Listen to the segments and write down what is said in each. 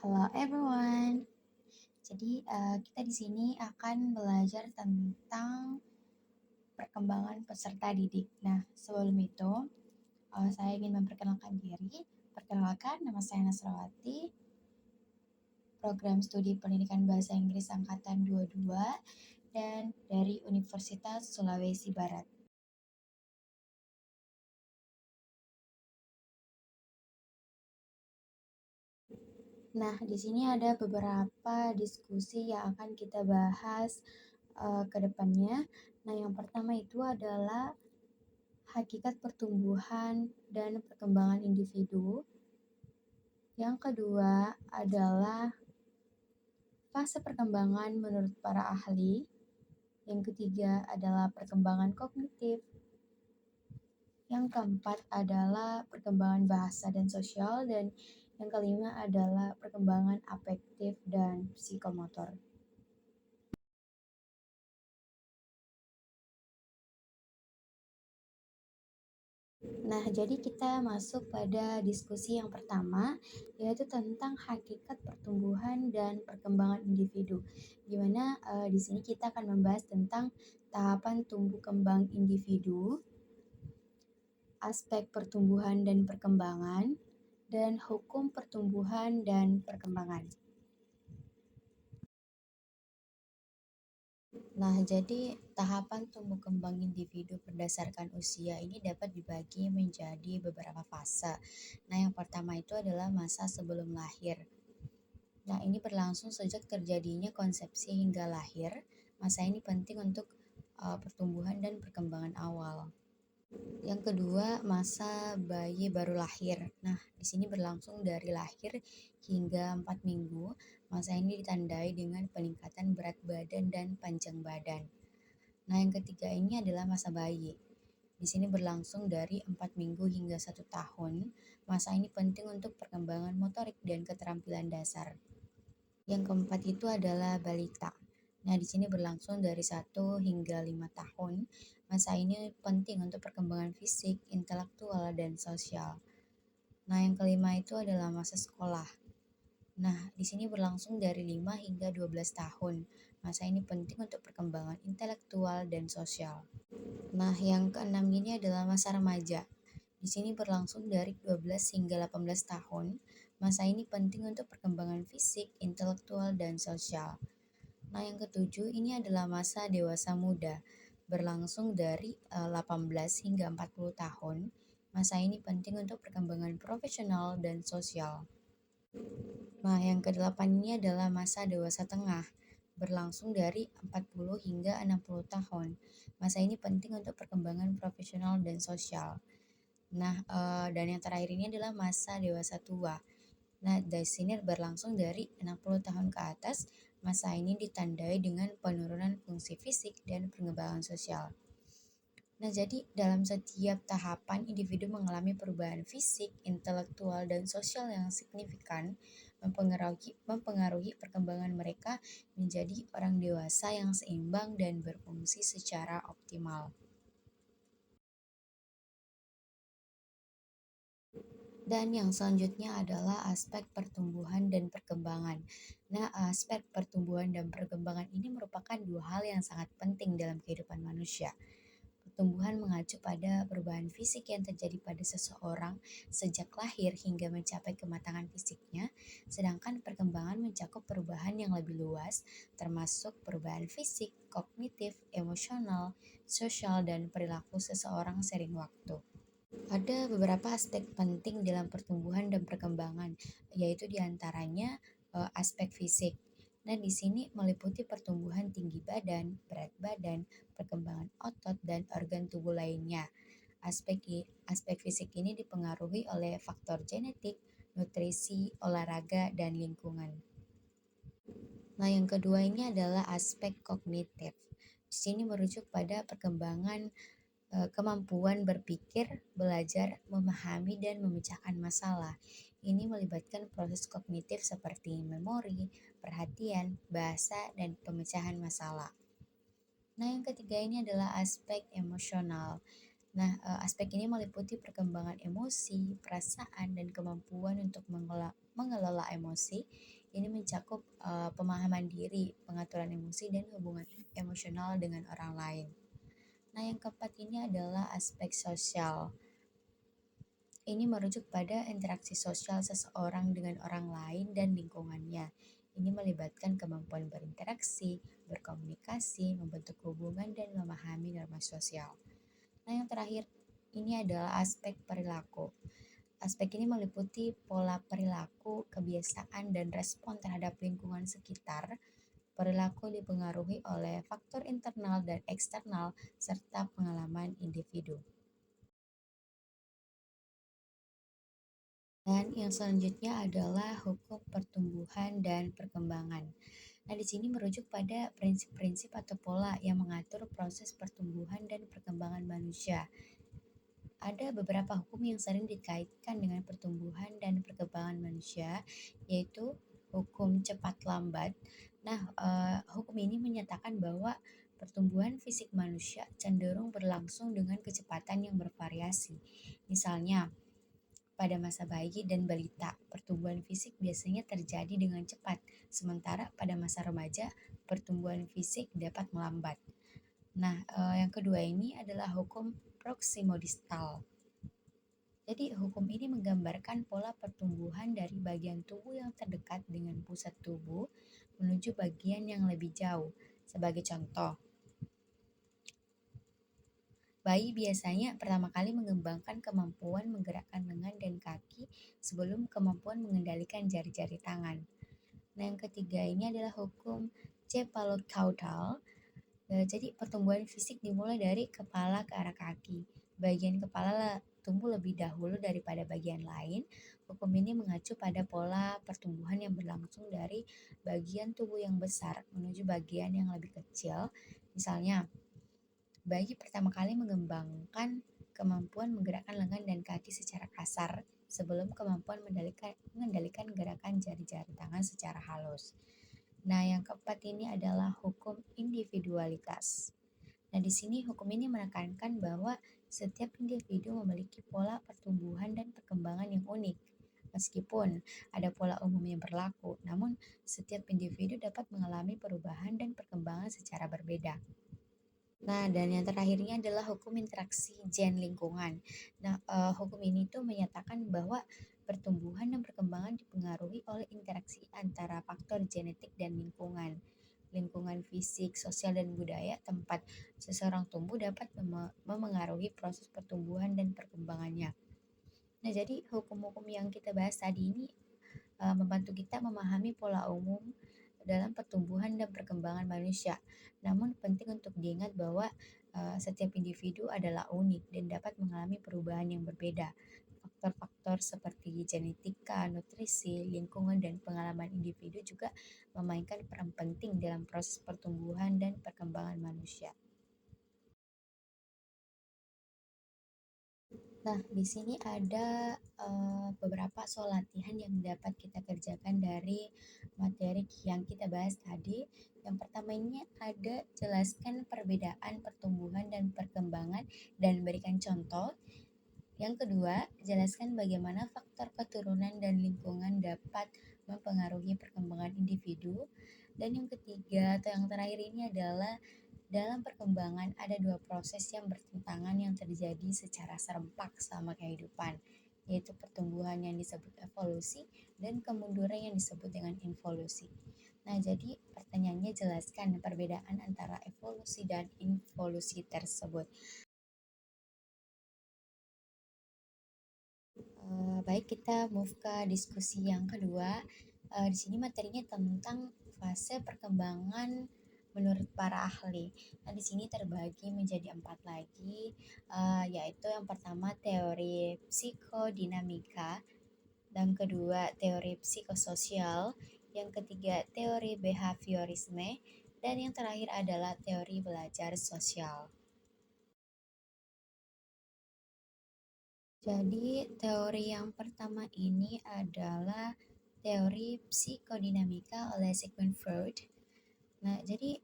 Hello everyone. Jadi kita di sini akan belajar tentang perkembangan peserta didik. Nah, sebelum itu saya ingin memperkenalkan diri. Perkenalkan, nama saya Nasrawati, program studi pendidikan bahasa Inggris angkatan 22 dan dari Universitas Sulawesi Barat. Nah, di sini ada beberapa diskusi yang akan kita bahas ke depannya. Nah, yang pertama itu adalah hakikat pertumbuhan dan perkembangan individu. Yang kedua adalah fase perkembangan menurut para ahli. Yang ketiga adalah perkembangan kognitif. Yang keempat adalah perkembangan bahasa dan sosial. Dan yang kelima adalah perkembangan afektif dan psikomotor. Nah, jadi kita masuk pada diskusi yang pertama, yaitu tentang hakikat pertumbuhan dan perkembangan individu. Gimana di sini kita akan membahas tentang tahapan tumbuh kembang individu, aspek pertumbuhan dan perkembangan, dan hukum pertumbuhan dan perkembangan. Nah, jadi tahapan tumbuh kembang individu berdasarkan usia ini dapat dibagi menjadi beberapa fase. Nah, yang pertama itu adalah masa sebelum lahir. Nah, ini berlangsung sejak terjadinya konsepsi hingga lahir. Masa ini penting untuk pertumbuhan dan perkembangan awal. Yang kedua, masa bayi baru lahir. Nah, di sini berlangsung dari lahir hingga 4 minggu. Masa ini ditandai dengan peningkatan berat badan dan panjang badan. Nah, yang ketiga ini adalah masa bayi. Di sini berlangsung dari 4 minggu hingga 1 tahun. Masa ini penting untuk perkembangan motorik dan keterampilan dasar. Yang keempat itu adalah balita. Nah, di sini berlangsung dari 1 hingga 5 tahun. Masa ini penting untuk perkembangan fisik, intelektual, dan sosial. Nah, yang kelima itu adalah masa sekolah. Nah, di sini berlangsung dari 5 hingga 12 tahun. Masa ini penting untuk perkembangan intelektual dan sosial. Nah, yang keenam ini adalah masa remaja. Di sini berlangsung dari 12 hingga 18 tahun. Masa ini penting untuk perkembangan fisik, intelektual, dan sosial. Nah, yang ketujuh ini adalah masa dewasa muda, berlangsung dari 18 hingga 40 tahun. Masa ini penting untuk perkembangan profesional dan sosial. Nah, yang kedelapan ini adalah masa dewasa tengah, berlangsung dari 40 hingga 60 tahun. Masa ini penting untuk perkembangan profesional dan sosial. Nah, dan yang terakhir ini adalah masa dewasa tua. Nah, dari sini berlangsung dari 60 tahun ke atas. Masa ini ditandai dengan penurunan fungsi fisik dan pengembangan sosial. Nah, jadi dalam setiap tahapan individu mengalami perubahan fisik, intelektual, dan sosial yang signifikan, mempengaruhi perkembangan mereka menjadi orang dewasa yang seimbang dan berfungsi secara optimal. Dan yang selanjutnya adalah aspek pertumbuhan dan perkembangan. Nah, aspek pertumbuhan dan perkembangan ini merupakan dua hal yang sangat penting dalam kehidupan manusia. Pertumbuhan mengacu pada perubahan fisik yang terjadi pada seseorang sejak lahir hingga mencapai kematangan fisiknya, sedangkan perkembangan mencakup perubahan yang lebih luas, termasuk perubahan fisik, kognitif, emosional, sosial, dan perilaku seseorang seiring waktu. Ada beberapa aspek penting dalam pertumbuhan dan perkembangan, yaitu diantaranya aspek fisik. Nah, di sini meliputi pertumbuhan tinggi badan, berat badan, perkembangan otot, dan organ tubuh lainnya. Aspek fisik ini dipengaruhi oleh faktor genetik, nutrisi, olahraga, dan lingkungan. Nah, yang kedua ini adalah aspek kognitif. Di sini merujuk pada perkembangan kemampuan berpikir, belajar, memahami, dan memecahkan masalah. Ini melibatkan proses kognitif seperti memori, perhatian, bahasa, dan pemecahan masalah. Nah, yang ketiga ini adalah aspek emosional. Nah, aspek ini meliputi perkembangan emosi, perasaan, dan kemampuan untuk mengelola emosi. Ini mencakup pemahaman diri, pengaturan emosi, dan hubungan emosional dengan orang lain. Nah, yang keempat ini adalah aspek sosial. Ini merujuk pada interaksi sosial seseorang dengan orang lain dan lingkungannya. Ini melibatkan kemampuan berinteraksi, berkomunikasi, membentuk hubungan, dan memahami norma sosial. Nah, yang terakhir ini adalah aspek perilaku. Aspek ini meliputi pola perilaku, kebiasaan, dan respon terhadap lingkungan sekitar. Perilaku dipengaruhi oleh faktor internal dan eksternal serta pengalaman individu. Dan yang selanjutnya adalah hukum pertumbuhan dan perkembangan. Nah, di sini merujuk pada prinsip-prinsip atau pola yang mengatur proses pertumbuhan dan perkembangan manusia. Ada beberapa hukum yang sering dikaitkan dengan pertumbuhan dan perkembangan manusia, yaitu hukum cepat lambat. Nah, hukum ini menyatakan bahwa pertumbuhan fisik manusia cenderung berlangsung dengan kecepatan yang bervariasi. Misalnya, pada masa bayi dan balita, pertumbuhan fisik biasanya terjadi dengan cepat, sementara pada masa remaja, pertumbuhan fisik dapat melambat. Nah, yang kedua ini adalah hukum proksimodistal. Jadi, hukum ini menggambarkan pola pertumbuhan dari bagian tubuh yang terdekat dengan pusat tubuh menuju bagian yang lebih jauh. Sebagai contoh, bayi biasanya pertama kali mengembangkan kemampuan menggerakkan lengan dan kaki sebelum kemampuan mengendalikan jari-jari tangan. Nah, yang ketiga ini adalah hukum cephalocaudal. Jadi pertumbuhan fisik dimulai dari kepala ke arah kaki. Bagian kepala tumbuh lebih dahulu daripada bagian lain. Hukum ini mengacu pada pola pertumbuhan yang berlangsung dari bagian tubuh yang besar menuju bagian yang lebih kecil. Misalnya, bayi pertama kali mengembangkan kemampuan menggerakkan lengan dan kaki secara kasar sebelum kemampuan mengendalikan gerakan jari-jari tangan secara halus. Nah, yang keempat ini adalah hukum individualitas. Nah, di sini hukum ini menekankan bahwa setiap individu memiliki pola pertumbuhan dan perkembangan yang unik. Meskipun ada pola umum yang berlaku, namun setiap individu dapat mengalami perubahan dan perkembangan secara berbeda. Nah, dan yang terakhirnya adalah hukum interaksi gen lingkungan. Nah, hukum ini tuh menyatakan bahwa pertumbuhan dan perkembangan dipengaruhi oleh interaksi antara faktor genetik dan lingkungan. Lingkungan fisik, sosial, dan budaya tempat seseorang tumbuh dapat memengaruhi proses pertumbuhan dan perkembangannya. Nah, jadi hukum-hukum yang kita bahas tadi ini membantu kita memahami pola umum dalam pertumbuhan dan perkembangan manusia. Namun penting untuk diingat bahwa setiap individu adalah unik dan dapat mengalami perubahan yang berbeda. Faktor-faktor seperti genetika, nutrisi, lingkungan, dan pengalaman individu juga memainkan peran penting dalam proses pertumbuhan dan perkembangan manusia. Nah, di sini ada beberapa soal latihan yang dapat kita kerjakan dari materi yang kita bahas tadi. Yang pertama ini ada jelaskan perbedaan pertumbuhan dan perkembangan dan berikan contoh. Yang kedua, jelaskan bagaimana faktor keturunan dan lingkungan dapat mempengaruhi perkembangan individu. Dan yang ketiga atau yang terakhir ini adalah dalam perkembangan ada dua proses yang bertentangan yang terjadi secara serempak selama kehidupan, yaitu pertumbuhan yang disebut evolusi dan kemunduran yang disebut dengan involusi. Nah, jadi pertanyaannya jelaskan perbedaan antara evolusi dan involusi tersebut. Baik, kita move ke diskusi yang kedua. Di sini materinya tentang fase perkembangan menurut para ahli. Nah, di sini terbagi menjadi 4 lagi, yaitu yang pertama teori psikodinamika, yang kedua teori psikososial, yang ketiga teori behaviorisme, dan yang terakhir adalah teori belajar sosial. Jadi, teori yang pertama ini adalah teori psikodinamika oleh Sigmund Freud. Nah, jadi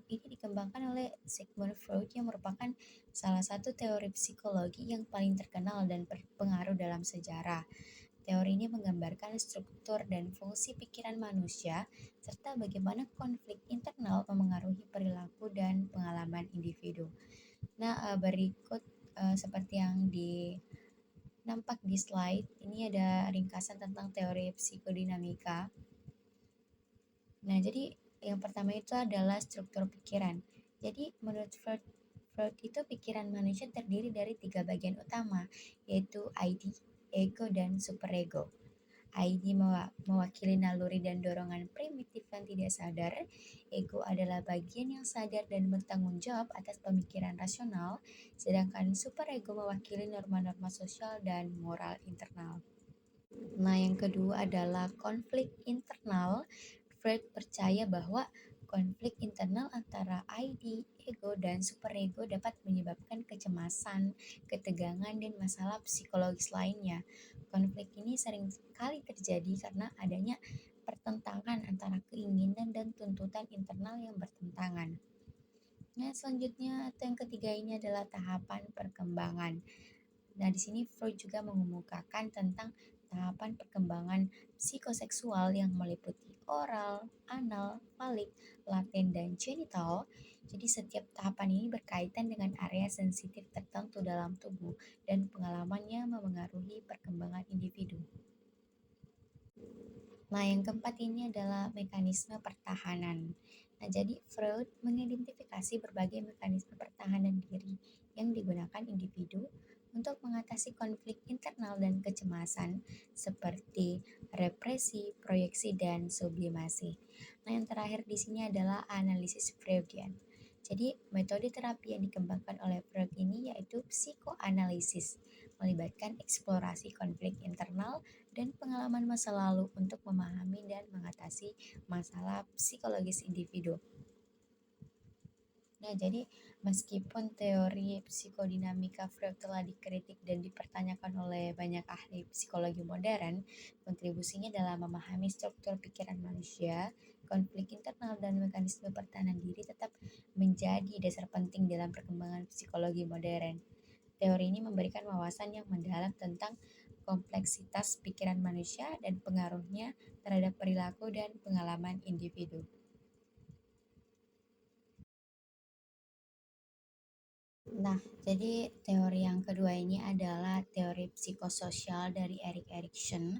ini dikembangkan oleh Sigmund Freud yang merupakan salah satu teori psikologi yang paling terkenal dan berpengaruh dalam sejarah. Teori ini menggambarkan struktur dan fungsi pikiran manusia serta bagaimana konflik internal memengaruhi perilaku dan pengalaman individu. Nah, berikut seperti yang nampak di slide, ini ada ringkasan tentang teori psikodinamika. Nah, jadi yang pertama itu adalah struktur pikiran. Jadi menurut Freud itu pikiran manusia terdiri dari 3 bagian utama, yaitu ID, ego, dan superego. ID mewakili naluri dan dorongan primitif yang tidak sadar. Ego adalah bagian yang sadar dan bertanggung jawab atas pemikiran rasional, sedangkan superego mewakili norma-norma sosial dan moral internal. Nah, yang kedua adalah konflik internal. Freud percaya bahwa konflik internal antara ID, ego, dan superego dapat menyebabkan kecemasan, ketegangan, dan masalah psikologis lainnya. Konflik ini sering kali terjadi karena adanya pertentangan antara keinginan dan tuntutan internal yang bertentangan. Nah, selanjutnya atau yang ketiga ini adalah tahapan perkembangan. Nah, di sini Freud juga mengemukakan tentang tahapan perkembangan psikoseksual yang meliputi oral, anal, falik, laten, dan genital. Jadi setiap tahapan ini berkaitan dengan area sensitif tertentu dalam tubuh dan pengalamannya memengaruhi perkembangan individu. Nah, yang keempat ini adalah mekanisme pertahanan. Nah, jadi Freud mengidentifikasi berbagai mekanisme pertahanan diri yang digunakan individu untuk mengatasi konflik internal dan kecemasan seperti represi, proyeksi, dan sublimasi. Nah, yang terakhir di sini adalah analisis Freudian. Jadi, metode terapi yang dikembangkan oleh Freud ini yaitu psikoanalisis, melibatkan eksplorasi konflik internal dan pengalaman masa lalu untuk memahami dan mengatasi masalah psikologis individu. Nah, jadi meskipun teori psikodinamika Freud telah dikritik dan dipertanyakan oleh banyak ahli psikologi modern, kontribusinya dalam memahami struktur pikiran manusia, konflik internal, dan mekanisme pertahanan diri tetap menjadi dasar penting dalam perkembangan psikologi modern. Teori ini memberikan wawasan yang mendalam tentang kompleksitas pikiran manusia dan pengaruhnya terhadap perilaku dan pengalaman individu. Nah, jadi teori yang kedua ini adalah teori psikososial dari Erik Erikson.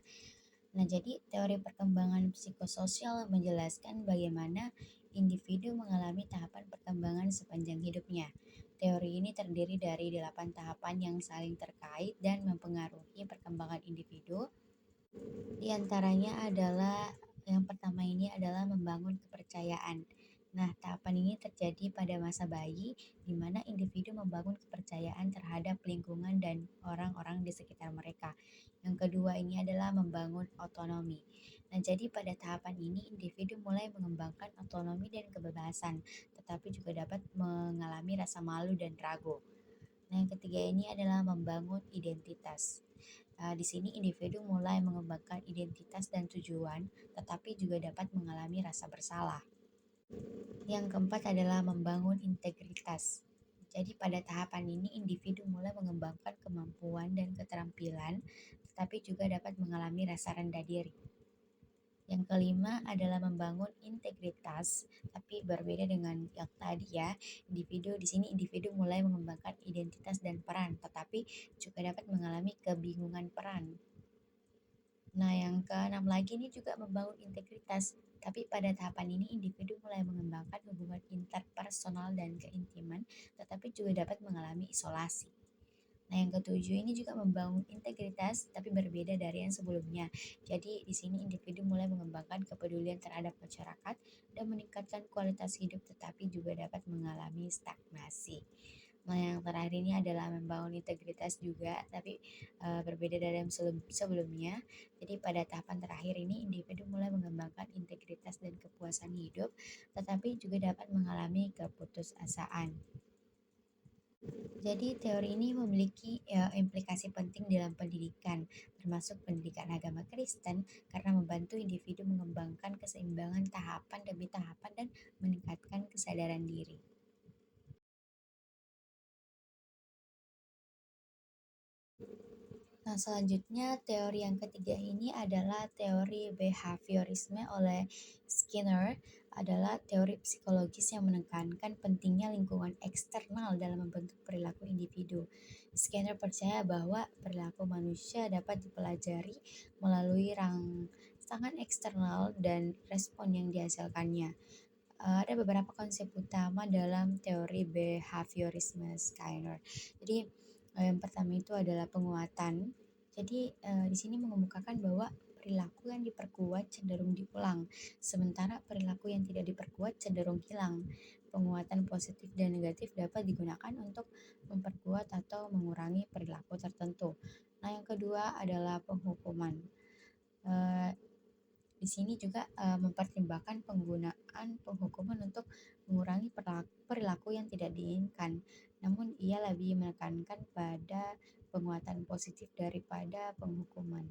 Nah, jadi teori perkembangan psikososial menjelaskan bagaimana individu mengalami tahapan perkembangan sepanjang hidupnya. Teori ini terdiri dari 8 tahapan yang saling terkait dan mempengaruhi perkembangan individu. Di antaranya adalah yang pertama ini adalah membangun kepercayaan. Nah, tahapan ini terjadi pada masa bayi, di mana individu membangun kepercayaan terhadap lingkungan dan orang-orang di sekitar mereka. Yang kedua ini adalah membangun otonomi. Nah, jadi pada tahapan ini individu mulai mengembangkan otonomi dan kebebasan, tetapi juga dapat mengalami rasa malu dan ragu. Nah, yang ketiga ini adalah membangun identitas. Di sini individu mulai mengembangkan identitas dan tujuan, tetapi juga dapat mengalami rasa bersalah. Yang keempat adalah membangun integritas. Jadi pada tahapan ini individu mulai mengembangkan kemampuan dan keterampilan, tetapi juga dapat mengalami rasa rendah diri. Yang kelima adalah membangun integritas, tapi berbeda dengan yang tadi ya. Individu mulai mengembangkan identitas dan peran, tetapi juga dapat mengalami kebingungan peran. Nah, yang keenam lagi ini juga membangun integritas, tapi pada tahapan ini individu mulai mengembangkan hubungan interpersonal dan keintiman, tetapi juga dapat mengalami isolasi. Nah, yang ketujuh ini juga membangun integritas, tapi berbeda dari yang sebelumnya. Jadi, di sini individu mulai mengembangkan kepedulian terhadap masyarakat dan meningkatkan kualitas hidup, tetapi juga dapat mengalami stagnasi. Nah, yang terakhir ini adalah membangun integritas juga, tapi berbeda dari yang sebelumnya. Jadi, pada tahapan terakhir ini, individu mulai mengembangkan integritas dan kepuasan hidup, tetapi juga dapat mengalami keputusasaan. Jadi teori ini memiliki implikasi penting dalam pendidikan, termasuk pendidikan agama Kristen, karena membantu individu mengembangkan keseimbangan tahapan demi tahapan dan meningkatkan kesadaran diri. Nah, selanjutnya teori yang ketiga ini adalah teori behaviorisme oleh Skinner, adalah teori psikologis yang menekankan pentingnya lingkungan eksternal dalam membentuk perilaku individu. Skinner percaya bahwa perilaku manusia dapat dipelajari melalui rangsangan eksternal dan respon yang dihasilkannya. Ada beberapa konsep utama dalam teori behaviorisme Skinner. Jadi, yang pertama itu adalah penguatan. Jadi, di sini mengemukakan bahwa perilaku yang diperkuat cenderung diulang, sementara perilaku yang tidak diperkuat cenderung hilang. Penguatan positif dan negatif dapat digunakan untuk memperkuat atau mengurangi perilaku tertentu. Nah, yang kedua adalah penghukuman. Eh, di sini juga mempertimbangkan penggunaan penghukuman untuk mengurangi perilaku yang tidak diinginkan. Namun ia lebih menekankan pada penguatan positif daripada penghukuman.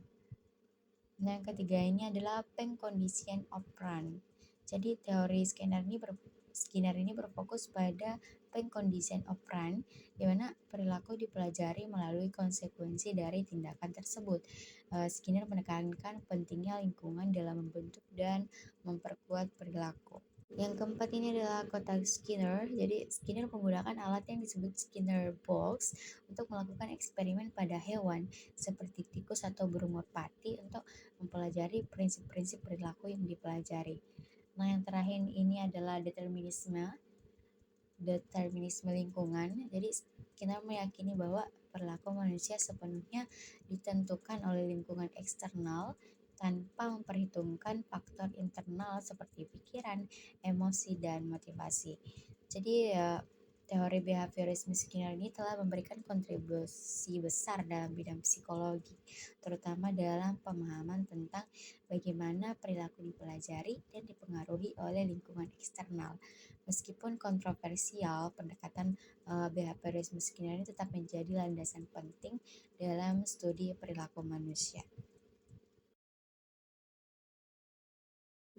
Nah, yang ketiga ini adalah condition operant. Jadi teori Skinner ini berfokus pada condition operant, di mana perilaku dipelajari melalui konsekuensi dari tindakan tersebut. Skinner menekankan pentingnya lingkungan dalam membentuk dan memperkuat perilaku. Yang keempat ini adalah kotak Skinner. Jadi Skinner menggunakan alat yang disebut Skinner box untuk melakukan eksperimen pada hewan seperti tikus atau burung merpati untuk mempelajari prinsip-prinsip perilaku yang dipelajari. Nah, yang terakhir ini adalah determinisme lingkungan. Jadi kita meyakini bahwa perilaku manusia sepenuhnya ditentukan oleh lingkungan eksternal tanpa memperhitungkan faktor internal seperti pikiran, emosi, dan motivasi. Jadi teori behaviorisme Skinner ini telah memberikan kontribusi besar dalam bidang psikologi, terutama dalam pemahaman tentang bagaimana perilaku dipelajari dan dipengaruhi oleh lingkungan eksternal. Meskipun kontroversial, pendekatan behaviorisme Skinner ini tetap menjadi landasan penting dalam studi perilaku manusia.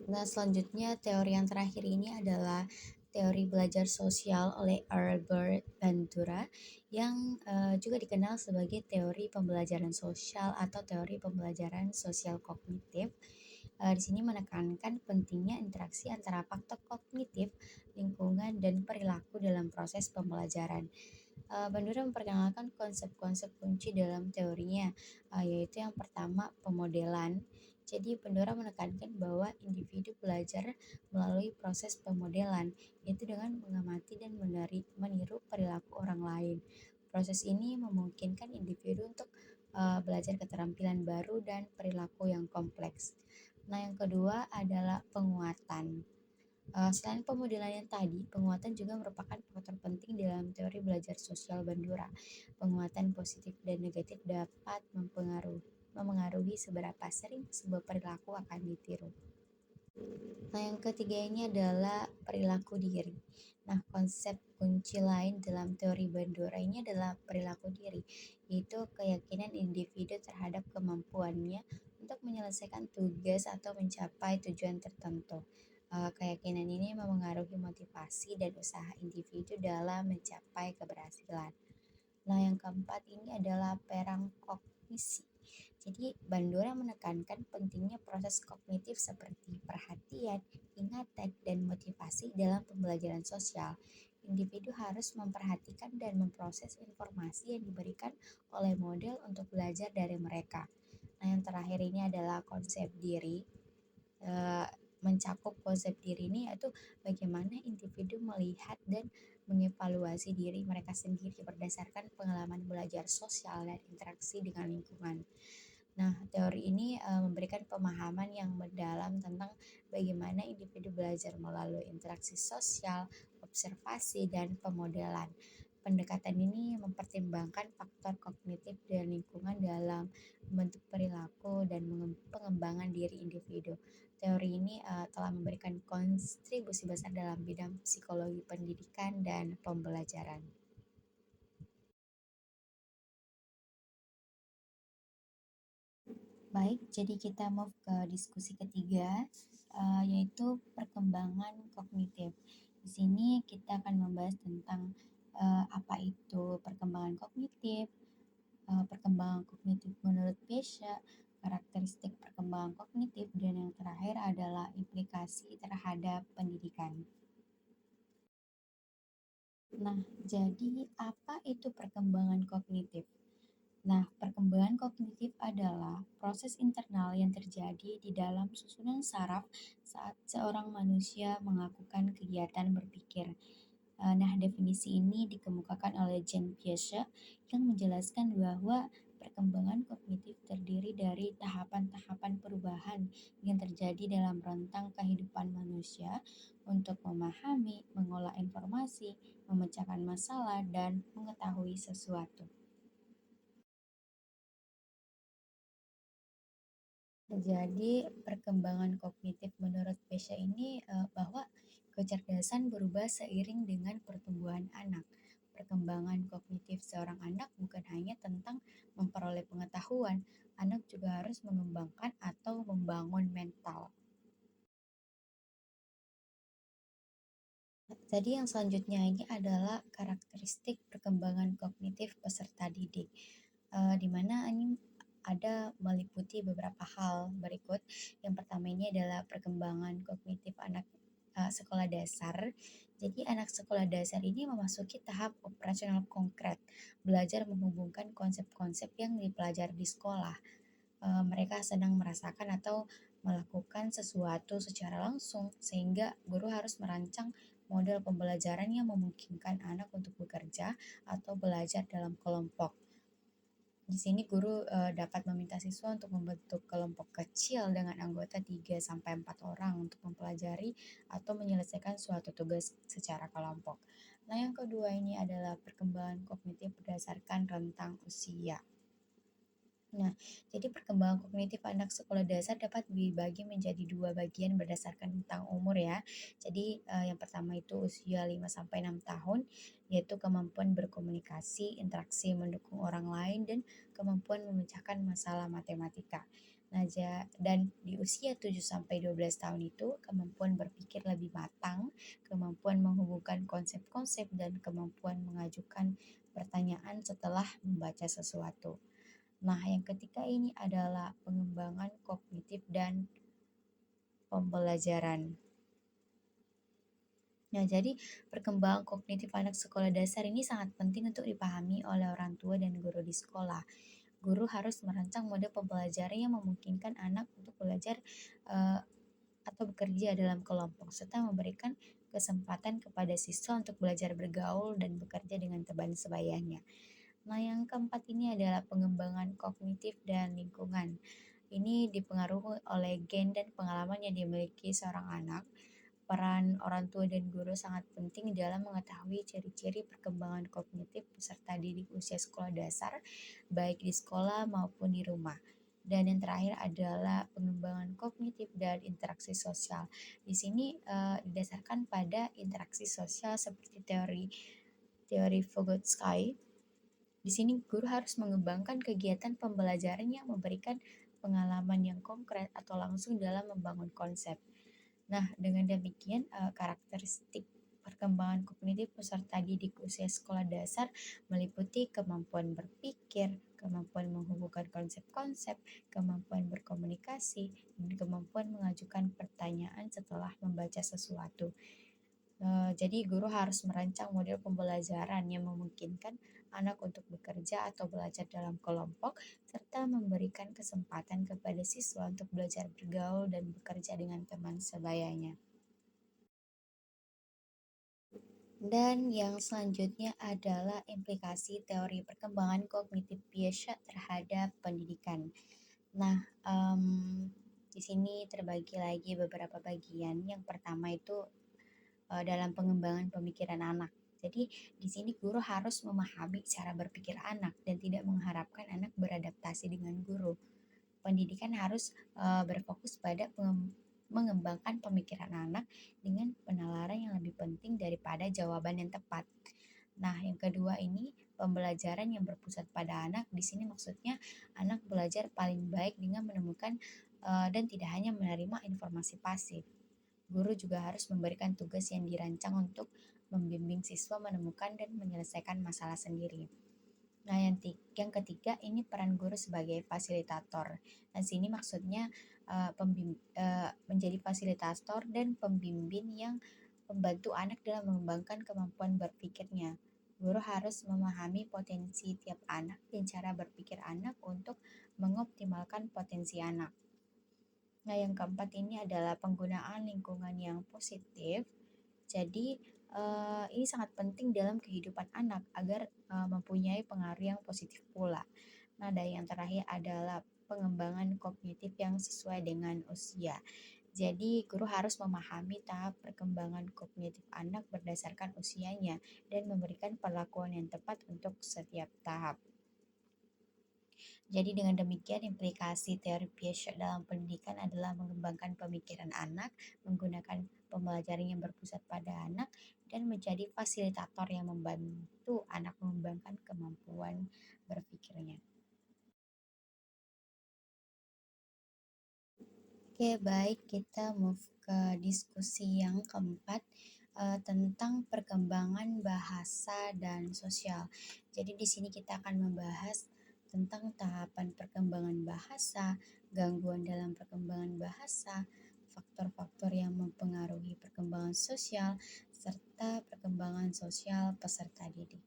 Nah, selanjutnya teori yang terakhir ini adalah teori belajar sosial oleh Albert Bandura yang juga dikenal sebagai teori pembelajaran sosial atau teori pembelajaran sosial kognitif. Di sini menekankan pentingnya interaksi antara faktor kognitif, lingkungan, dan perilaku dalam proses pembelajaran. Bandura memperkenalkan konsep-konsep kunci dalam teorinya, yaitu yang pertama pemodelan. Jadi Bandura menekankan bahwa individu belajar melalui proses pemodelan, yaitu dengan mengamati dan meniru perilaku orang lain. Proses ini memungkinkan individu untuk belajar keterampilan baru dan perilaku yang kompleks. Nah, yang kedua adalah penguatan. Selain pemodelan yang tadi, penguatan juga merupakan faktor penting dalam teori belajar sosial Bandura. Penguatan positif dan negatif dapat memengaruhi seberapa sering sebuah perilaku akan ditiru. Nah, yang ketiga ini adalah perilaku diri. Nah, konsep kunci lain dalam teori Bandura ini adalah perilaku diri, yaitu keyakinan individu terhadap kemampuannya untuk menyelesaikan tugas atau mencapai tujuan tertentu. Keyakinan ini memengaruhi motivasi dan usaha individu dalam mencapai keberhasilan. Nah, yang keempat ini adalah perang kognisi. Jadi, Bandura menekankan pentingnya proses kognitif seperti perhatian, ingatan, dan motivasi dalam pembelajaran sosial. Individu harus memperhatikan dan memproses informasi yang diberikan oleh model untuk belajar dari mereka. Nah, yang terakhir ini adalah konsep diri. eh, Mencakup konsep diri ini yaitu bagaimana individu melihat dan mengevaluasi diri mereka sendiri berdasarkan pengalaman belajar sosial dan interaksi dengan lingkungan. Nah, teori ini memberikan pemahaman yang mendalam tentang bagaimana individu belajar melalui interaksi sosial, observasi, dan pemodelan. Pendekatan ini mempertimbangkan faktor kognitif dan lingkungan dalam membentuk perilaku dan pengembangan diri individu. Teori ini telah memberikan kontribusi besar dalam bidang psikologi pendidikan dan pembelajaran. Baik, jadi kita move ke diskusi ketiga, yaitu perkembangan kognitif. Di sini kita akan membahas tentang apa itu perkembangan kognitif, perkembangan kognitif menurut Piaget, karakteristik perkembangan kognitif, dan yang terakhir adalah implikasi terhadap pendidikan. Nah, jadi apa itu perkembangan kognitif? Nah, perkembangan kognitif adalah proses internal yang terjadi di dalam susunan saraf saat seorang manusia melakukan kegiatan berpikir. Nah, definisi ini dikemukakan oleh Jean Piaget yang menjelaskan bahwa perkembangan kognitif terdiri dari tahapan-tahapan perubahan yang terjadi dalam rentang kehidupan manusia untuk memahami, mengolah informasi, memecahkan masalah, dan mengetahui sesuatu. Jadi perkembangan kognitif menurut Pesha ini bahwa kecerdasan berubah seiring dengan pertumbuhan anak. Perkembangan kognitif seorang anak bukan hanya tentang memperoleh pengetahuan, anak juga harus mengembangkan atau membangun mental. Jadi yang selanjutnya ini adalah karakteristik perkembangan kognitif peserta didik, di mana ini ada meliputi beberapa hal berikut. Yang pertama ini adalah perkembangan kognitif anak sekolah dasar. Jadi anak sekolah dasar ini memasuki tahap operasional konkret, belajar menghubungkan konsep-konsep yang dipelajari di sekolah. Mereka sedang merasakan atau melakukan sesuatu secara langsung, sehingga guru harus merancang model pembelajaran yang memungkinkan anak untuk bekerja atau belajar dalam kelompok. Di sini guru dapat meminta siswa untuk membentuk kelompok kecil dengan anggota 3 sampai 4 orang untuk mempelajari atau menyelesaikan suatu tugas secara kelompok. Nah, yang kedua ini adalah perkembangan kognitif berdasarkan rentang usia. Nah, jadi perkembangan kognitif anak sekolah dasar dapat dibagi menjadi dua bagian berdasarkan tentang umur ya. Jadi yang pertama itu usia 5 sampai 6 tahun, yaitu kemampuan berkomunikasi, interaksi mendukung orang lain, dan kemampuan memecahkan masalah matematika. Nah, dan di usia 7 sampai 12 tahun itu kemampuan berpikir lebih matang, kemampuan menghubungkan konsep-konsep, dan kemampuan mengajukan pertanyaan setelah membaca sesuatu. Nah, yang ketiga ini adalah pengembangan kognitif dan pembelajaran. Nah, jadi perkembangan kognitif anak sekolah dasar ini sangat penting untuk dipahami oleh orang tua dan guru di sekolah. Guru harus merancang model pembelajaran yang memungkinkan anak untuk belajar uh, atau bekerja dalam kelompok, serta memberikan kesempatan kepada siswa untuk belajar bergaul dan bekerja dengan teman sebayanya. Nah, yang keempat ini adalah pengembangan kognitif dan lingkungan. Ini dipengaruhi oleh gen dan pengalaman yang dimiliki seorang anak. Peran orang tua dan guru sangat penting dalam mengetahui ciri-ciri perkembangan kognitif peserta didik usia sekolah dasar, baik di sekolah maupun di rumah. Dan yang terakhir adalah pengembangan kognitif dan interaksi sosial. Di sini didasarkan pada interaksi sosial seperti teori teori Vygotsky. Di sini guru harus mengembangkan kegiatan pembelajaran yang memberikan pengalaman yang konkret atau langsung dalam membangun konsep. Nah, dengan demikian karakteristik perkembangan kognitif peserta didik usia sekolah dasar meliputi kemampuan berpikir, kemampuan menghubungkan konsep-konsep, kemampuan berkomunikasi, dan kemampuan mengajukan pertanyaan setelah membaca sesuatu. Jadi guru harus merancang model pembelajaran yang memungkinkan anak untuk bekerja atau belajar dalam kelompok, serta memberikan kesempatan kepada siswa untuk belajar bergaul dan bekerja dengan teman sebayanya. Dan yang selanjutnya adalah implikasi teori perkembangan kognitif Piaget terhadap pendidikan. Nah, di sini terbagi lagi beberapa bagian. Yang pertama itu dalam pengembangan pemikiran anak. Jadi di sini guru harus memahami cara berpikir anak dan tidak mengharapkan anak beradaptasi dengan guru. Pendidikan harus berfokus pada mengembangkan pemikiran anak dengan penalaran yang lebih penting daripada jawaban yang tepat. Nah, yang kedua ini pembelajaran yang berpusat pada anak. Di sini maksudnya anak belajar paling baik dengan menemukan dan tidak hanya menerima informasi pasif. Guru juga harus memberikan tugas yang dirancang untuk membimbing siswa menemukan dan menyelesaikan masalah sendiri. Nah, yang ketiga ini peran guru sebagai fasilitator. Nah, sini maksudnya menjadi fasilitator dan pembimbing yang membantu anak dalam mengembangkan kemampuan berpikirnya. Guru harus memahami potensi tiap anak dan cara berpikir anak untuk mengoptimalkan potensi anak. Nah, yang keempat ini adalah penggunaan lingkungan yang positif. Jadi, ini sangat penting dalam kehidupan anak agar mempunyai pengaruh yang positif pula. Nah, dan yang terakhir adalah pengembangan kognitif yang sesuai dengan usia. Jadi, guru harus memahami tahap perkembangan kognitif anak berdasarkan usianya dan memberikan perlakuan yang tepat untuk setiap tahap. Jadi dengan demikian implikasi teori Piaget dalam pendidikan adalah mengembangkan pemikiran anak, menggunakan pembelajaran yang berpusat pada anak, dan menjadi fasilitator yang membantu anak mengembangkan kemampuan berpikirnya. Oke, baik, kita move ke diskusi yang keempat tentang perkembangan bahasa dan sosial. Jadi di sini kita akan membahas tentang tahapan perkembangan bahasa, gangguan dalam perkembangan bahasa, faktor-faktor yang mempengaruhi perkembangan sosial, serta perkembangan sosial peserta didik.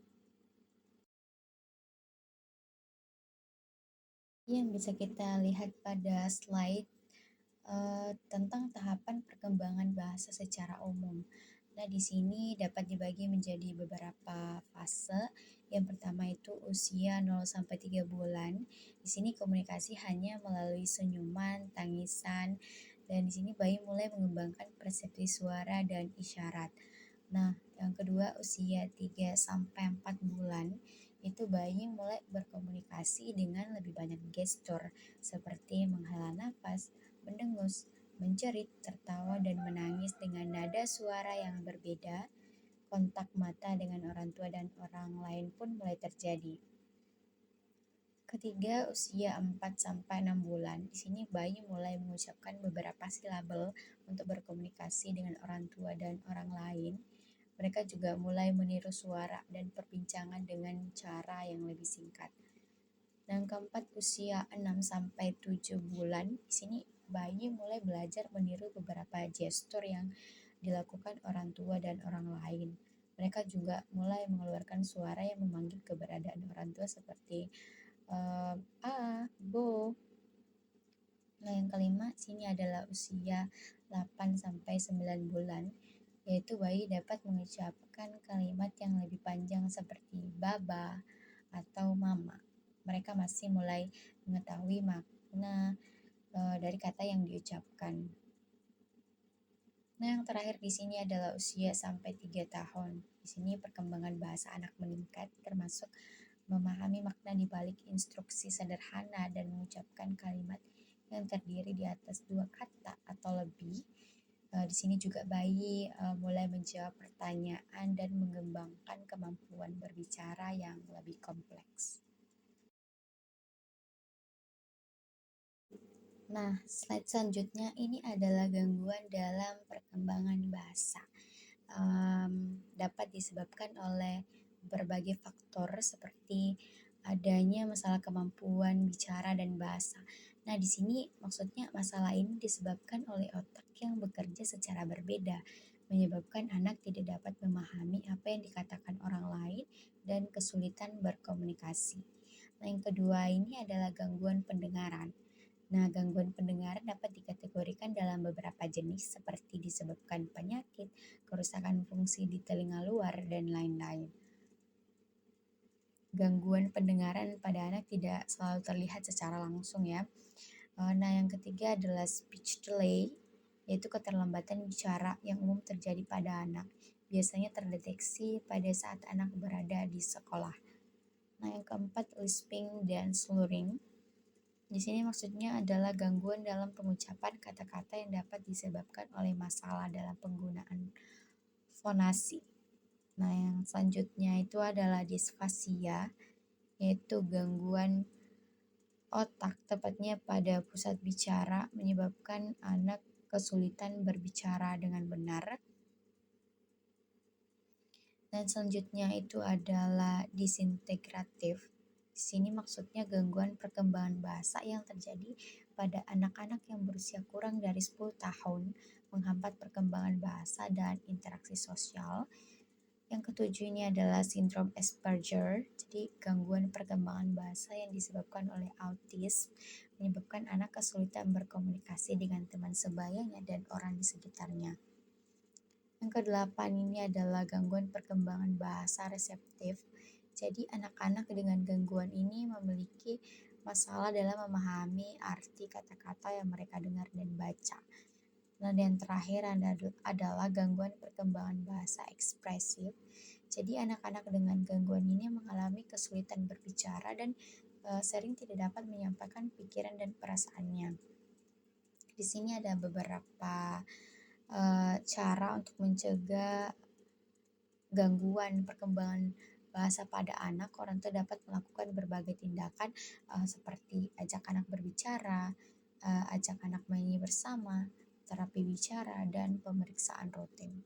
Yang bisa kita lihat pada slide tentang tahapan perkembangan bahasa secara umum. Nah, di sini dapat dibagi menjadi beberapa fase. Yang pertama itu usia 0 sampai 3 bulan. Di sini komunikasi hanya melalui senyuman, tangisan, dan di sini bayi mulai mengembangkan persepsi suara dan isyarat. Nah, yang kedua usia 3 sampai 4 bulan itu bayi mulai berkomunikasi dengan lebih banyak gestur seperti menghela nafas, mendengus, menjerit, tertawa, dan menangis dengan nada suara yang berbeda. Kontak mata dengan orang tua dan orang lain pun mulai terjadi. Ketiga, usia 4 sampai 6 bulan. Di sini bayi mulai mengucapkan beberapa silabel untuk berkomunikasi dengan orang tua dan orang lain. Mereka juga mulai meniru suara dan perbincangan dengan cara yang lebih singkat. Yang keempat, usia 6 sampai 7 bulan. Di sini bayi mulai belajar meniru beberapa gestur yang dilakukan orang tua dan orang lain. Mereka juga mulai mengeluarkan suara yang memanggil keberadaan orang tua seperti bo. Nah, yang kelima sini adalah usia 8 sampai 9 bulan, yaitu bayi dapat mengucapkan kalimat yang lebih panjang seperti baba atau mama. Mereka masih mulai mengetahui makna dari kata yang diucapkan. Nah, yang terakhir di sini adalah usia sampai 3 tahun. Di sini perkembangan bahasa anak meningkat, termasuk memahami makna di balik instruksi sederhana dan mengucapkan kalimat yang terdiri di atas 2 kata atau lebih. Di sini juga bayi mulai menjawab pertanyaan dan mengembangkan kemampuan berbicara yang lebih kompleks. Nah, slide selanjutnya ini adalah gangguan dalam perkembangan bahasa. Dapat disebabkan oleh berbagai faktor seperti adanya masalah kemampuan bicara dan bahasa. Nah, di sini maksudnya masalah ini disebabkan oleh otak yang bekerja secara berbeda, menyebabkan anak tidak dapat memahami apa yang dikatakan orang lain dan kesulitan berkomunikasi. Nah, yang kedua ini adalah gangguan pendengaran. Nah, gangguan pendengaran dapat dikategorikan dalam beberapa jenis seperti disebabkan penyakit, kerusakan fungsi di telinga luar, dan lain-lain. Gangguan pendengaran pada anak tidak selalu terlihat secara langsung ya. Nah, yang ketiga adalah speech delay, yaitu keterlambatan bicara yang umum terjadi pada anak. Biasanya terdeteksi pada saat anak berada di sekolah. Nah, yang keempat lisping dan slurring. Di sini maksudnya adalah gangguan dalam pengucapan kata-kata yang dapat disebabkan oleh masalah dalam penggunaan fonasi. Nah, yang selanjutnya itu adalah disfasia, yaitu gangguan otak, tepatnya pada pusat bicara, menyebabkan anak kesulitan berbicara dengan benar. Dan selanjutnya itu adalah disintegratif. Di sini maksudnya gangguan perkembangan bahasa yang terjadi pada anak-anak yang berusia kurang dari 10 tahun, menghambat perkembangan bahasa dan interaksi sosial. Yang ketujuh ini adalah sindrom Asperger, jadi gangguan perkembangan bahasa yang disebabkan oleh autis, menyebabkan anak kesulitan berkomunikasi dengan teman sebayanya dan orang di sekitarnya. Yang kedelapan ini adalah gangguan perkembangan bahasa reseptif. Jadi anak-anak dengan gangguan ini memiliki masalah dalam memahami arti kata-kata yang mereka dengar dan baca. Nah, yang terakhir adalah gangguan perkembangan bahasa ekspresif. Jadi anak-anak dengan gangguan ini mengalami kesulitan berbicara dan sering tidak dapat menyampaikan pikiran dan perasaannya. Di sini ada beberapa cara untuk mencegah gangguan perkembangan bahasa pada anak. Orang tua dapat melakukan berbagai tindakan seperti ajak anak berbicara, ajak anak menyanyi bersama, terapi bicara, dan pemeriksaan rutin.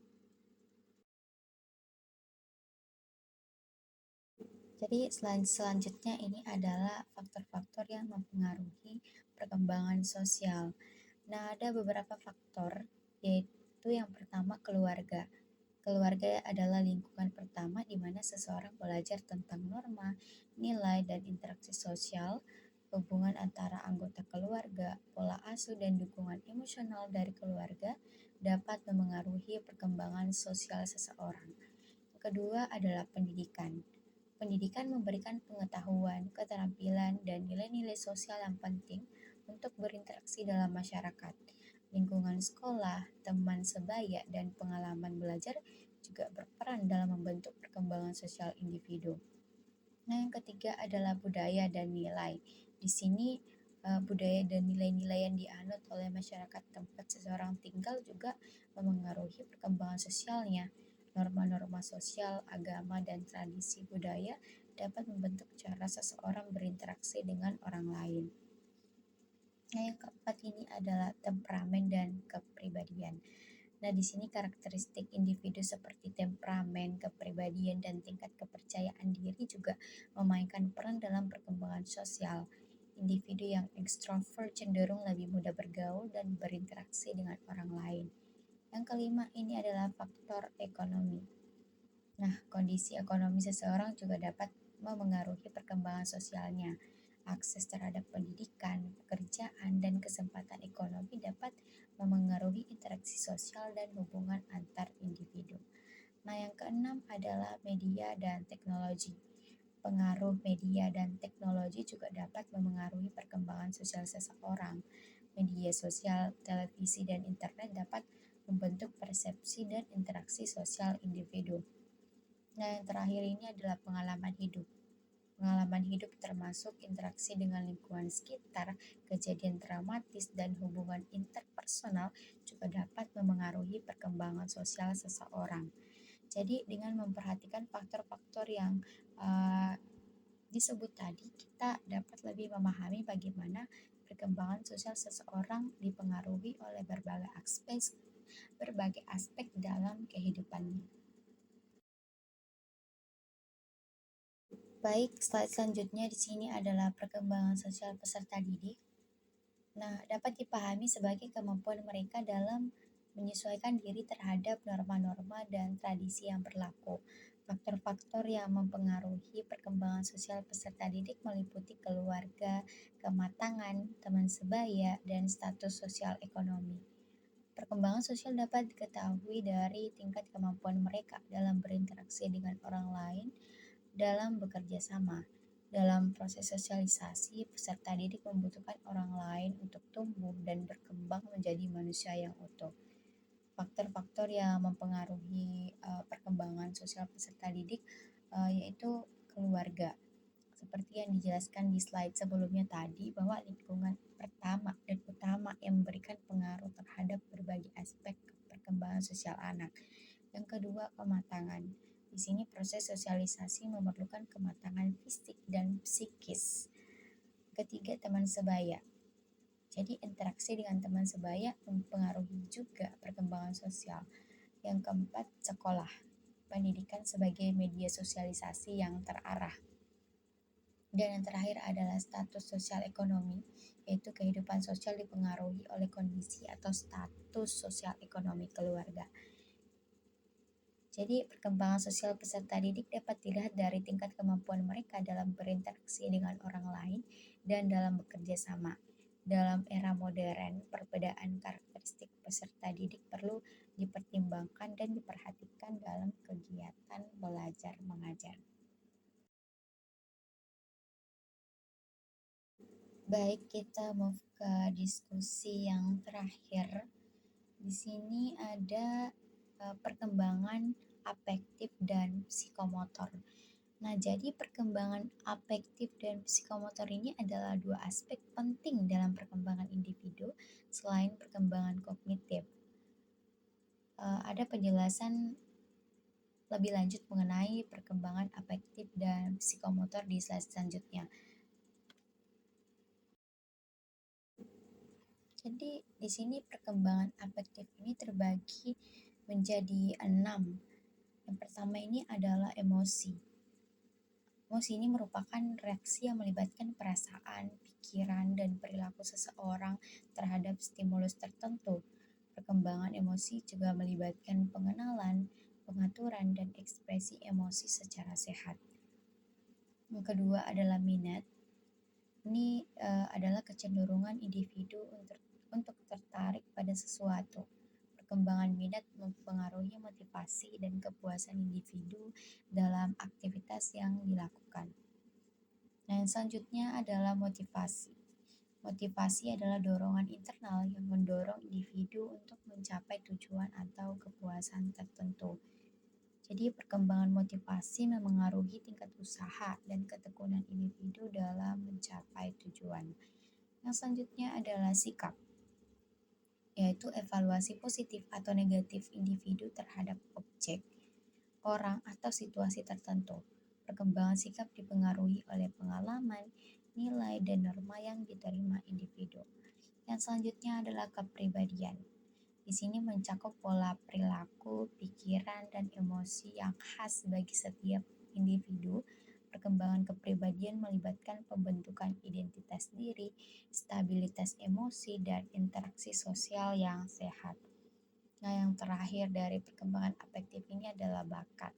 Jadi selanjutnya ini adalah faktor-faktor yang mempengaruhi perkembangan sosial. Nah, ada beberapa faktor, yaitu yang pertama keluarga. Keluarga adalah lingkungan pertama di mana seseorang belajar tentang norma, nilai, dan interaksi sosial. Hubungan antara anggota keluarga, pola asuh, dan dukungan emosional dari keluarga dapat memengaruhi perkembangan sosial seseorang. Kedua adalah pendidikan. Pendidikan memberikan pengetahuan, keterampilan, dan nilai-nilai sosial yang penting untuk berinteraksi dalam masyarakat. Lingkungan sekolah, teman sebaya, dan pengalaman belajar juga berperan dalam membentuk perkembangan sosial individu. Nah, yang ketiga adalah budaya dan nilai. Di sini budaya dan nilai-nilai yang dianut oleh masyarakat tempat seseorang tinggal juga memengaruhi perkembangan sosialnya. Norma-norma sosial, agama, dan tradisi budaya dapat membentuk cara seseorang berinteraksi dengan orang lain. Nah, yang keempat ini adalah temperamen dan kepribadian. Nah, di sini karakteristik individu seperti temperamen, kepribadian, dan tingkat kepercayaan diri juga memainkan peran dalam perkembangan sosial. Individu yang ekstrovert cenderung lebih mudah bergaul dan berinteraksi dengan orang lain. Yang kelima ini adalah faktor ekonomi. Nah, kondisi ekonomi seseorang juga dapat memengaruhi perkembangan sosialnya. Akses terhadap pendidikan, pekerjaan, dan kesempatan ekonomi dapat memengaruhi interaksi sosial dan hubungan antar individu. Nah, yang keenam adalah media dan teknologi. Pengaruh media dan teknologi juga dapat memengaruhi perkembangan sosial seseorang. Media sosial, televisi, dan internet dapat membentuk persepsi dan interaksi sosial individu. Nah, yang terakhir ini adalah pengalaman hidup. Pengalaman hidup termasuk interaksi dengan lingkungan sekitar, kejadian traumatis, dan hubungan interpersonal juga dapat memengaruhi perkembangan sosial seseorang. Jadi, dengan memperhatikan faktor-faktor yang disebut tadi, kita dapat lebih memahami bagaimana perkembangan sosial seseorang dipengaruhi oleh berbagai aspek dalam kehidupannya. Baik, slide selanjutnya di sini adalah perkembangan sosial peserta didik. Nah, dapat dipahami sebagai kemampuan mereka dalam menyesuaikan diri terhadap norma-norma dan tradisi yang berlaku. Faktor-faktor yang mempengaruhi perkembangan sosial peserta didik meliputi keluarga, kematangan, teman sebaya, dan status sosial ekonomi. Perkembangan sosial dapat diketahui dari tingkat kemampuan mereka dalam berinteraksi dengan orang lain, dalam bekerja sama. Dalam proses sosialisasi, peserta didik membutuhkan orang lain untuk tumbuh dan berkembang menjadi manusia yang utuh. Faktor-faktor yang mempengaruhi perkembangan sosial peserta didik yaitu keluarga. Seperti yang dijelaskan di slide sebelumnya tadi, bahwa lingkungan pertama dan utama yang memberikan pengaruh terhadap berbagai aspek perkembangan sosial anak. Yang kedua, kematangan. Di sini proses sosialisasi memerlukan kematangan fisik dan psikis. Ketiga, teman sebaya. Jadi interaksi dengan teman sebaya mempengaruhi juga perkembangan sosial. Yang keempat, sekolah. Pendidikan sebagai media sosialisasi yang terarah. Dan yang terakhir adalah status sosial ekonomi, yaitu kehidupan sosial dipengaruhi oleh kondisi atau status sosial ekonomi keluarga. Jadi perkembangan sosial peserta didik dapat dilihat dari tingkat kemampuan mereka dalam berinteraksi dengan orang lain dan dalam bekerja sama. Dalam era modern, perbedaan karakteristik peserta didik perlu dipertimbangkan dan diperhatikan dalam kegiatan belajar mengajar. Baik, kita move ke diskusi yang terakhir. Di sini ada perkembangan afektif dan psikomotor. Nah, jadi perkembangan afektif dan psikomotor ini adalah dua aspek penting dalam perkembangan individu selain perkembangan kognitif. Ada penjelasan lebih lanjut mengenai perkembangan afektif dan psikomotor di slide selanjutnya. Jadi di sini perkembangan afektif ini terbagi menjadi 6. Yang pertama ini adalah emosi. Emosi ini merupakan reaksi yang melibatkan perasaan, pikiran, dan perilaku seseorang terhadap stimulus tertentu. Perkembangan emosi juga melibatkan pengenalan, pengaturan, dan ekspresi emosi secara sehat. Yang kedua adalah minat. Ini adalah kecenderungan individu untuk tertarik pada sesuatu. Perkembangan minat mempengaruhi motivasi dan kepuasan individu dalam aktivitas yang dilakukan. Nah, yang selanjutnya adalah motivasi. Motivasi adalah dorongan internal yang mendorong individu untuk mencapai tujuan atau kepuasan tertentu. Jadi perkembangan motivasi memengaruhi tingkat usaha dan ketekunan individu dalam mencapai tujuan. Yang selanjutnya adalah sikap, yaitu evaluasi positif atau negatif individu terhadap objek, orang, atau situasi tertentu. Perkembangan sikap dipengaruhi oleh pengalaman, nilai, dan norma yang diterima individu. Yang selanjutnya adalah kepribadian. Di sini mencakup pola perilaku, pikiran, dan emosi yang khas bagi setiap individu. Perkembangan kepribadian melibatkan pembentukan identitas diri, stabilitas emosi, dan interaksi sosial yang sehat. Nah, yang terakhir dari perkembangan afektif ini adalah bakat.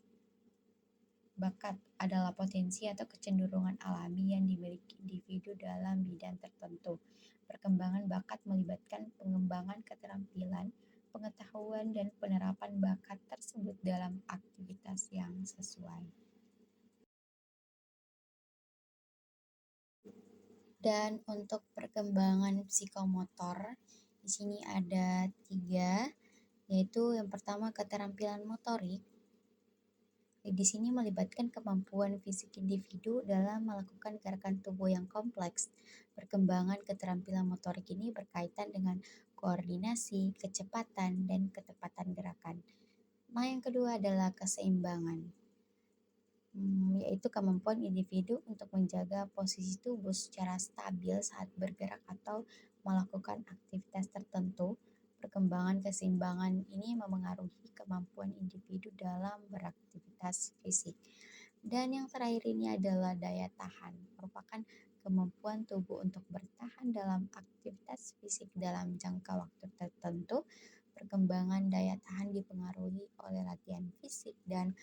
Bakat adalah potensi atau kecenderungan alami yang dimiliki individu dalam bidang tertentu. Perkembangan bakat melibatkan pengembangan keterampilan, pengetahuan, dan penerapan bakat tersebut dalam aktivitas yang sesuai. Dan untuk perkembangan psikomotor, di sini ada 3, yaitu yang pertama keterampilan motorik. Di sini melibatkan kemampuan fisik individu dalam melakukan gerakan tubuh yang kompleks. Perkembangan keterampilan motorik ini berkaitan dengan koordinasi, kecepatan, dan ketepatan gerakan. Nah, yang kedua adalah keseimbangan, yaitu kemampuan individu untuk menjaga posisi tubuh secara stabil saat bergerak atau melakukan aktivitas tertentu. Perkembangan keseimbangan ini memengaruhi kemampuan individu dalam beraktivitas fisik. Dan yang terakhir ini adalah daya tahan, merupakan kemampuan tubuh untuk bertahan dalam aktivitas fisik dalam jangka waktu tertentu. Perkembangan daya tahan dipengaruhi oleh latihan fisik dan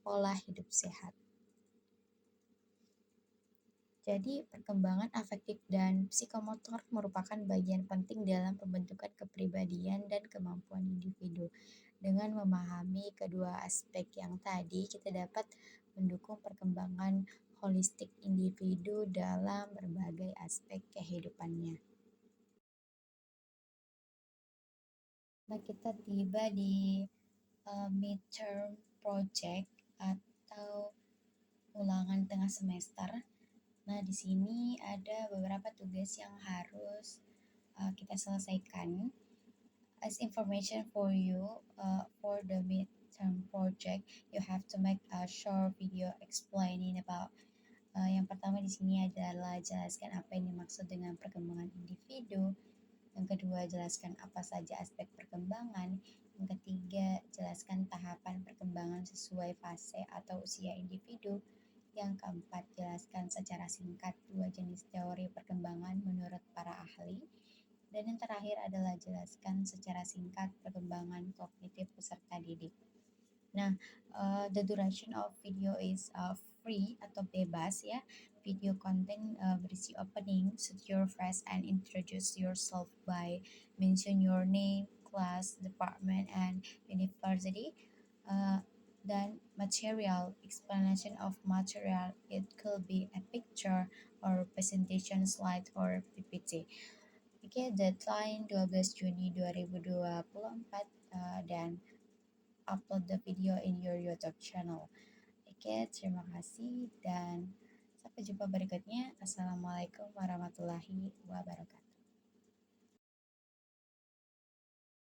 pola hidup sehat. Jadi, perkembangan afektif dan psikomotor merupakan bagian penting dalam pembentukan kepribadian dan kemampuan individu. Dengan memahami kedua aspek yang tadi, kita dapat mendukung perkembangan holistik individu dalam berbagai aspek kehidupannya. Nah, kita tiba di midterm project atau ulangan tengah semester. Nah, di sini ada beberapa tugas yang harus kita selesaikan. As information for you, for the midterm term project, you have to make a short video explaining about. Yang pertama di sini adalah jelaskan apa yang dimaksud dengan perkembangan individu. Yang kedua, jelaskan apa saja aspek perkembangan. Yang ketiga, jelaskan tahapan perkembangan sesuai fase atau usia individu. Yang keempat, jelaskan secara singkat dua jenis teori perkembangan menurut para ahli. Dan yang terakhir adalah jelaskan secara singkat perkembangan kognitif peserta didik. Nah, the duration of video is free atau bebas ya. Video content berisi opening, set your phrase and introduce yourself by mention your name, class, department, and university. Uh, dan material, explanation of material, it could be a picture or presentation slide or PPT. Oke, deadline 12 Juni 2024 dan upload the video in your YouTube channel. Oke, terima kasih dan sampai jumpa berikutnya. Assalamualaikum warahmatullahi wabarakatuh.